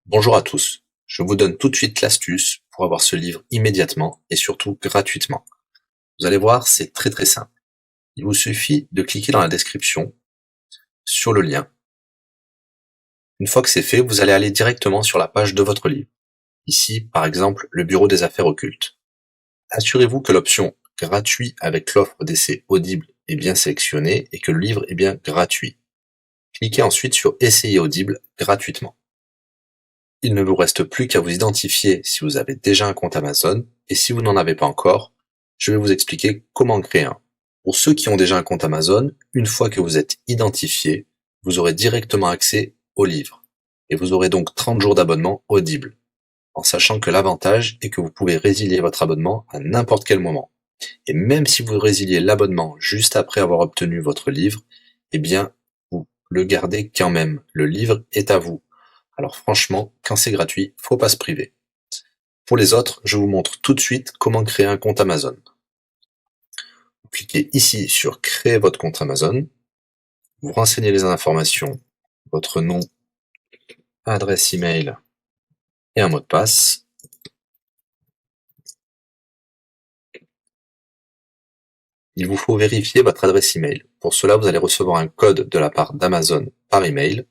Bonjour à tous, je vous donne tout de suite l'astuce pour avoir ce livre immédiatement et surtout gratuitement. Vous allez voir, c'est très simple. Il vous suffit de cliquer dans la description sur le lien. Une fois que c'est fait, vous allez aller directement sur la page de votre livre. Ici, par exemple, le bureau des affaires occultes. Assurez-vous que l'option gratuit avec l'offre d'essai Audible est bien sélectionnée et que le livre est bien gratuit. Cliquez ensuite sur Essayer Audible gratuitement. Il ne vous reste plus qu'à vous identifier si vous avez déjà un compte Amazon, et si vous n'en avez pas encore, je vais vous expliquer comment créer un. Pour ceux qui ont déjà un compte Amazon, une fois que vous êtes identifié, vous aurez directement accès au livre, et vous aurez donc 30 jours d'abonnement Audible, en sachant que l'avantage est que vous pouvez résilier votre abonnement à n'importe quel moment. Et même si vous résiliez l'abonnement juste après avoir obtenu votre livre, eh bien, vous le gardez quand même. Le livre est à vous. Alors franchement, quand c'est gratuit, faut pas se priver. Pour les autres, je vous montre tout de suite comment créer un compte Amazon. Vous cliquez ici sur créer votre compte Amazon. Vous renseignez les informations, votre nom, adresse email et un mot de passe. Il vous faut vérifier votre adresse email. Pour cela, vous allez recevoir un code de la part d'Amazon par email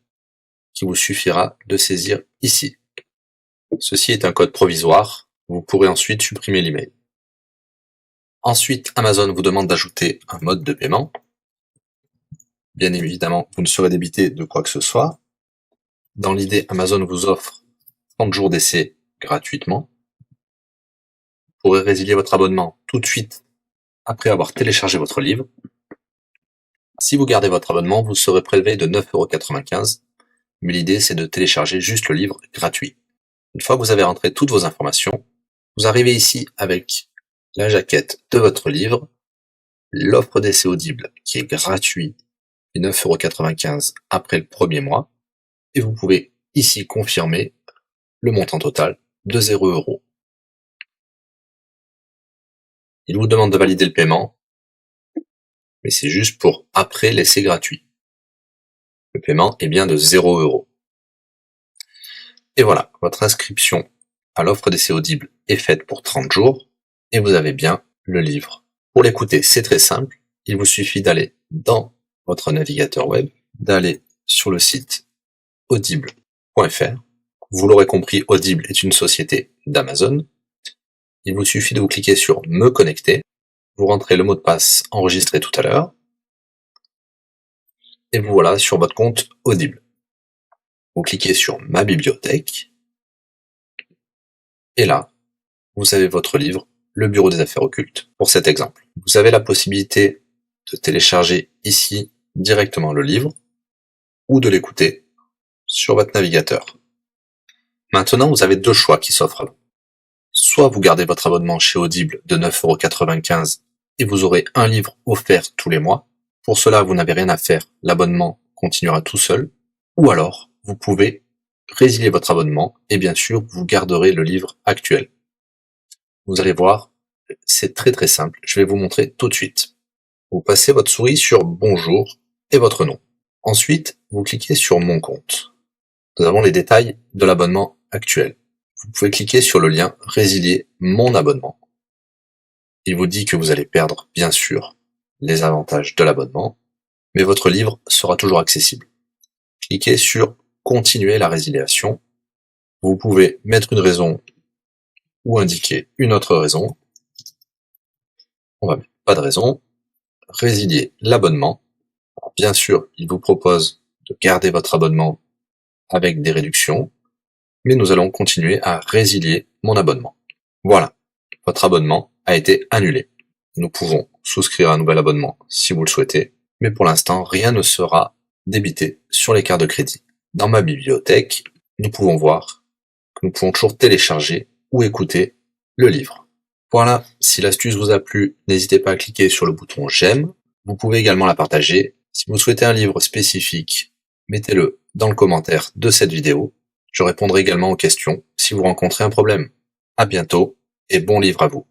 qui vous suffira de saisir ici. Ceci est un code provisoire. Vous pourrez ensuite supprimer l'email. Ensuite, Amazon vous demande d'ajouter un mode de paiement. Bien évidemment, vous ne serez débité de quoi que ce soit. Dans l'idée, Amazon vous offre 30 jours d'essai gratuitement. Vous pourrez résilier votre abonnement tout de suite après avoir téléchargé votre livre. Si vous gardez votre abonnement, vous serez prélevé de 9,95 €, mais l'idée c'est de télécharger juste le livre gratuit. Une fois que vous avez rentré toutes vos informations, vous arrivez ici avec la jaquette de votre livre, l'offre d'essai Audible qui est gratuit et 9,95 € après le premier mois, et vous pouvez ici confirmer le montant total de 0 €. Il vous demande de valider le paiement, mais c'est juste pour après l'essai gratuit. Le paiement est bien de 0 €. Et voilà, votre inscription à l'offre d'essai Audible est faite pour 30 jours, et vous avez bien le livre. Pour l'écouter, c'est très simple, il vous suffit d'aller dans votre navigateur web, d'aller sur le site audible.fr. Vous l'aurez compris, Audible est une société d'Amazon. Il vous suffit de vous cliquer sur Me connecter, vous rentrez le mot de passe enregistré tout à l'heure, et vous voilà sur votre compte Audible. Vous cliquez sur Ma bibliothèque, et là, vous avez votre livre, Le Bureau des affaires occultes, pour cet exemple. Vous avez la possibilité de télécharger ici directement le livre, ou de l'écouter sur votre navigateur. Maintenant, vous avez deux choix qui s'offrent à vous. Soit vous gardez votre abonnement chez Audible de 9,95 € et vous aurez un livre offert tous les mois. Pour cela, vous n'avez rien à faire, l'abonnement continuera tout seul. Ou alors, vous pouvez résilier votre abonnement et bien sûr, vous garderez le livre actuel. Vous allez voir, c'est très simple, je vais vous montrer tout de suite. Vous passez votre souris sur Bonjour et votre nom. Ensuite, vous cliquez sur Mon compte. Nous avons les détails de l'abonnement actuel. Vous pouvez cliquer sur le lien Résilier mon abonnement. Il vous dit que vous allez perdre, bien sûr, les avantages de l'abonnement, mais votre livre sera toujours accessible. Cliquez sur Continuer la résiliation. Vous pouvez mettre une raison ou indiquer une autre raison. On va mettre pas de raison. Résilier l'abonnement. Bien sûr, il vous propose de garder votre abonnement avec des réductions, mais nous allons continuer à résilier mon abonnement. Voilà, votre abonnement a été annulé. Nous pouvons souscrire un nouvel abonnement si vous le souhaitez, mais pour l'instant, rien ne sera débité sur les cartes de crédit. Dans ma bibliothèque, nous pouvons voir que nous pouvons toujours télécharger ou écouter le livre. Voilà, si l'astuce vous a plu, n'hésitez pas à cliquer sur le bouton j'aime. Vous pouvez également la partager. Si vous souhaitez un livre spécifique, mettez-le dans le commentaire de cette vidéo. Je répondrai également aux questions si vous rencontrez un problème. À bientôt et bon livre à vous.